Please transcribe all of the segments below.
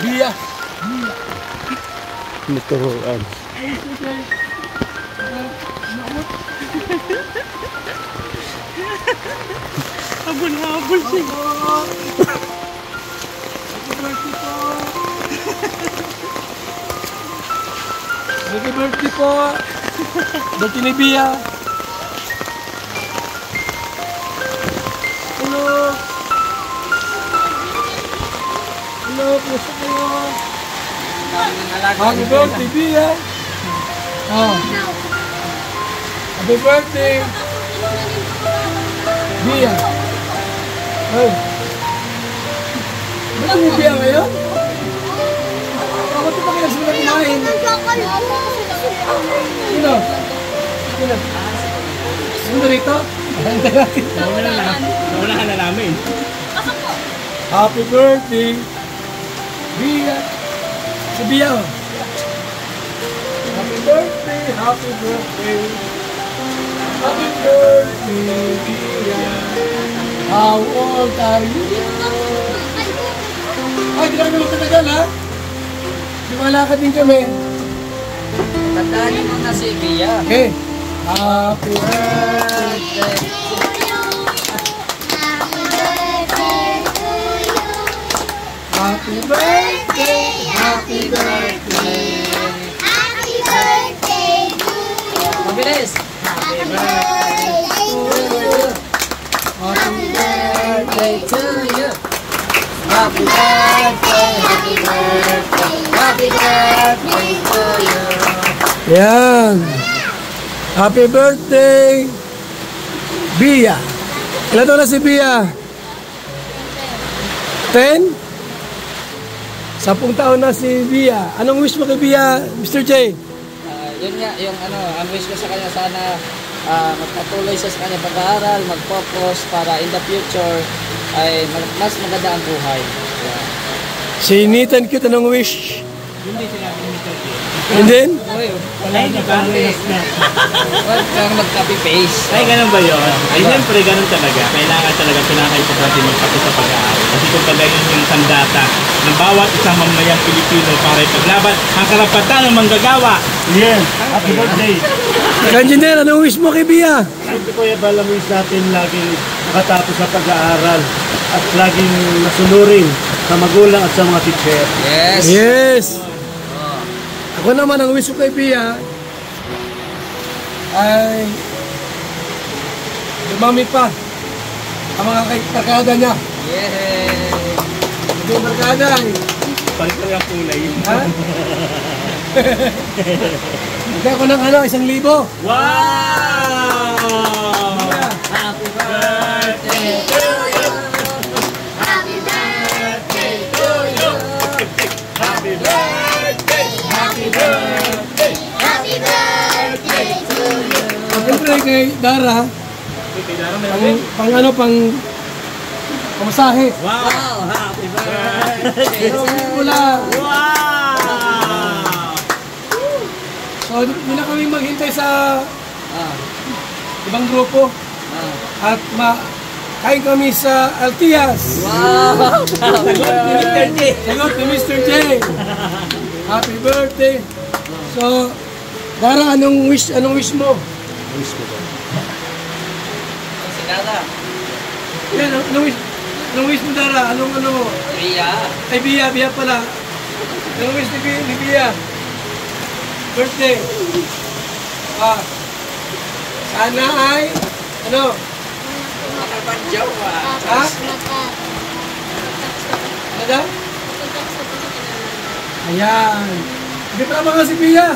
Bia. Naturuan. Habol-habol siya. Happy birthday po. Birthday ni Bia. Hello. Hello, kumusta kayo? Happy birthday, Bia. Oh. Happy birthday. Bia. Hey. Ba't mo Bia ngayon? Bakit pa kaya sila kumain? Sino? Sino? Sino rito? Naunahan na namin. Happy birthday, Bia. Si Bia. Happy birthday, happy birthday. Happy birthday, Bia. How old are you? Ay, di na kami magtatagal, ha? Lumalakad din kami. Tandaan mo na si Bia. Okay. Happy birthday. Happy birthday. Happy birthday. Happy birthday to you. Mabilis. Happy birthday to you. Happy Birthday to you. Happy birthday. Happy birthday. Happy birthday to you. Yan. Happy birthday, Bia. Ilan taon na si Bia? 10? 10 taon na si Bia. Anong wish mo kay Bia, Mr. J? Yun nga, yung ano, ang wish ko sa kanya sana magpatuloy siya sa kanya pag-aaral, mag-focus para in the future ay mas maganda ang buhay. Yeah. Si Nathan Cute, anong wish? Hindi sinabi ni Mr. J. And then? Uy, Wala na parehas na. huwag kang mag-copy-paste. Ay, ganun ba yun? Ay, siyempre, ganun talaga. Kailangan talaga pinaka-importante magpapit sa pag-aaral. Kasi kung pagayon yung sandata ng bawat isang mamayang Pilipino para ipaglaban ang karapatan ng manggagawa. Yes, happy birthday. Engineer, anong wish mo kay Bia? Siyempre Kuya Bal, ang wish natin laging makatapos sa pag-aaral at laging nasunurin sa magulang at sa mga teacher. Yes. Yes. Ako naman, ang wish ko kay Bia ay dumami pa ang mga barkada niya. Yay. Hindi yung barkada eh. Balik ko yung kulay. Ha? Hindi ako ng ano, 1,000. Wow! Happy birthday to you. Happy birthday to you. Happy birthday! Happy birthday. Happy birthday to you. Siyempre kay Dara, pang ano, pang pamasahe. Wow! Wow, happy birthday Pero to you. wala. Wow! So, hindi na kami maghintay sa Ah, ibang grupo ah. at kain kami sa Altias. Wow! Happy birthday. Sagot ni Mr. J. Happy birthday. So, Dara, anong wish mo? Si Dara. Yan, anong wish mo, Dara? Anong ano mo? Bia. Ay, Bia pala. Anong wish ni Bia? Birthday. Sana ay, ano? Makapanjaw ah. Ha? Ano daw? Ayan. Hindi pa naman si Bia.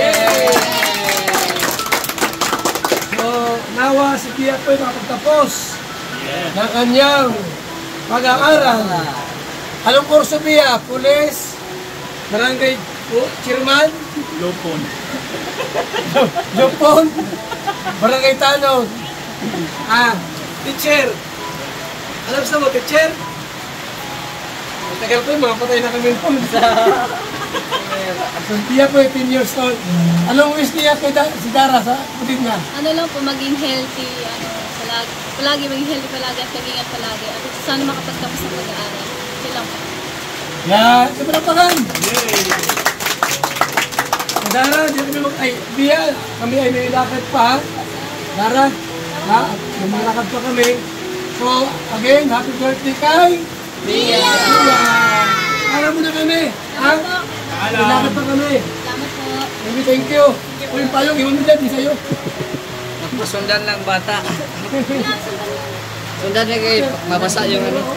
Yay! So, nawa si Bia po ay nakapagtapos ng kanyang pag-aaral. Anong kurso, Bia? Pulis? Barangay Chairman? Lupon. Lupon? Barangay Tanong? Teacher? Alam sa mo, teacher? Matagal po yung mga patay na kami noon sa... So, Bia po ay 10 years old. Anong wish niya kay si Dara sa putid na? Ano lang po, maging healthy, palagi maging healthy palagi at mag-ingat palagi. At sana makapagtapos ng pag-aaral. Yun lang po. Yan, sa panapakan. Dara, di kami ay, Bia, kami ay may lakad pa. Dara, ha? May mga lakad pa kami. So, again, happy birthday kay Bia! Alam mo na kami, ha? May lakad pa kami. Salamat po. Thank you. O yung payong, iwan mo dyan, di sa'yo. Magpasundan lang bata. Sundan niya kayo, mabasa yung ano,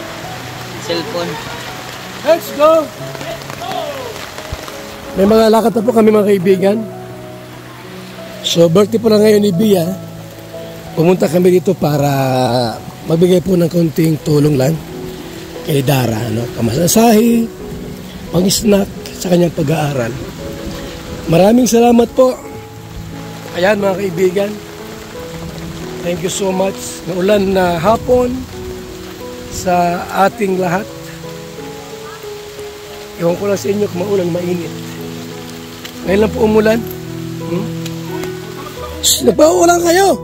cellphone. Let's go! May mga lakad na po kami mga kaibigan. So, birthday po na ngayon ni Bia. Pumunta kami dito para magbigay po ng konting tulong lang kay Dara. No? Kamasasahi, pang-snack sa kanyang pag-aaral. Maraming salamat po. Ayan mga kaibigan. Thank you so much. Naulan na hapon sa ating lahat. Ewan ko lang sa inyo kung maulan, mainit. Ngayon lang po umulan. Nagpaulan kayo.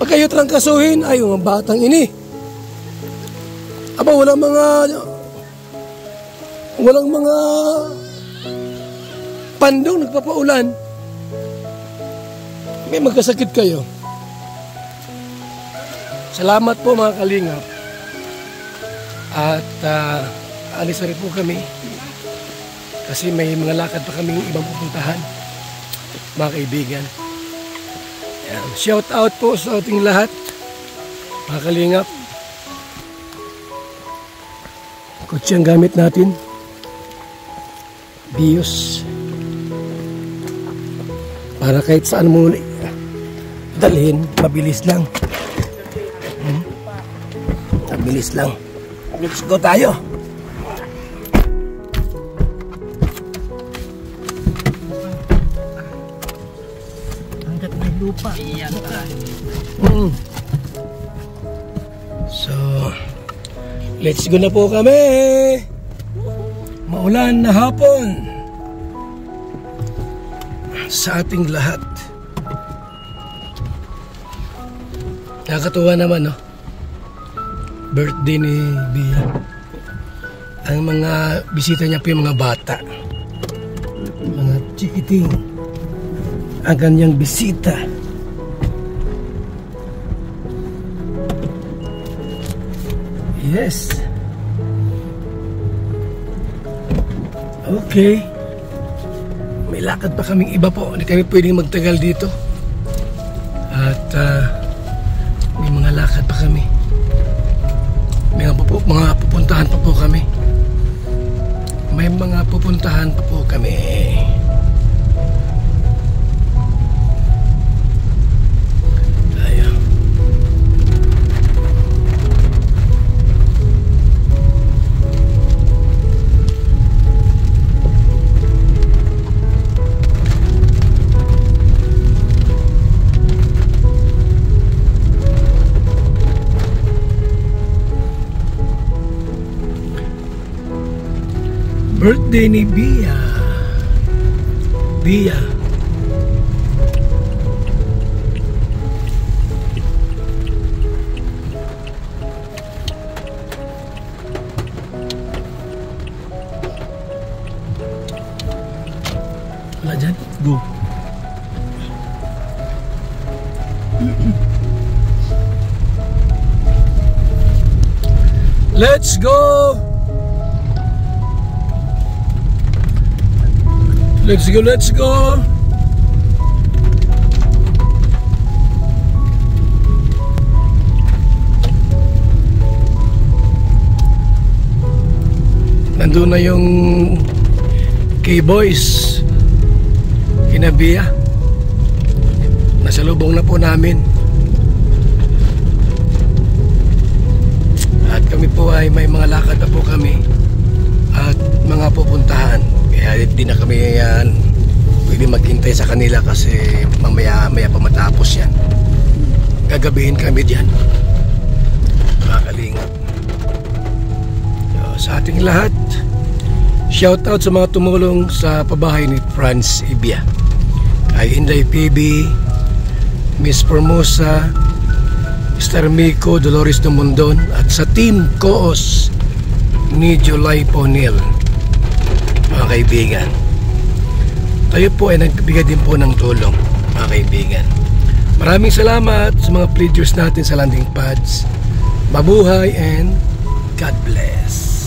Pag kayo trangkasuhin, ay yung batang ini. Aba, walang mga pandong nagpapaulan. May magkasakit kayo. Salamat po mga kalingap. At alis na rin po kami. Kasi may mga lakad pa kaming ibang pupuntahan, mga kaibigan. Ayan. Shout out po sa ating lahat, mga kalingap. Kutsi ang gamit natin. Bios. Para kahit saan mo dalhin, mabilis lang. Mabilis lang. Let's go tayo. Lupa. Iyan pa. So, let's go na po kami. Maulan na hapon sa ating lahat. Nakakatuwa naman, no? Birthday ni Bia. Ang mga bisita niya po yung mga bata. Mga chikiting. Ang kanyang bisita. Yes. Okay. May lakad pa kaming iba po. Hindi kami pwedeng magtagal dito. At may mga lakad pa kami. May mga pupuntahan pa po kami. May mga pupuntahan pa po kami. Birthday ni Bia. Bia. Wala dyan? Go. Let's go! Let's go, let's go! Nandun na yung K-Boys kina Bia. Nasa lubong na po namin. At kami po ay may mga lakad na po kami at mga pupuntahan. Kaya hindi na kami pwede maghintay sa kanila kasi mamaya pa matapos yan. Gagabihin kami dyan, mga kalingap. So, sa ating lahat, shout out sa mga tumulong sa pabahay ni Franz Ibia, kay Inday PB, Miss Formosa, Mr. Miko, Dolores Dumondon, at sa Team Koos ni July Ponil, mga kaibigan. Kayo po ay nagbigay din po ng tulong, mga kaibigan. Maraming salamat sa mga pledgers natin sa landing pads. Mabuhay and God bless.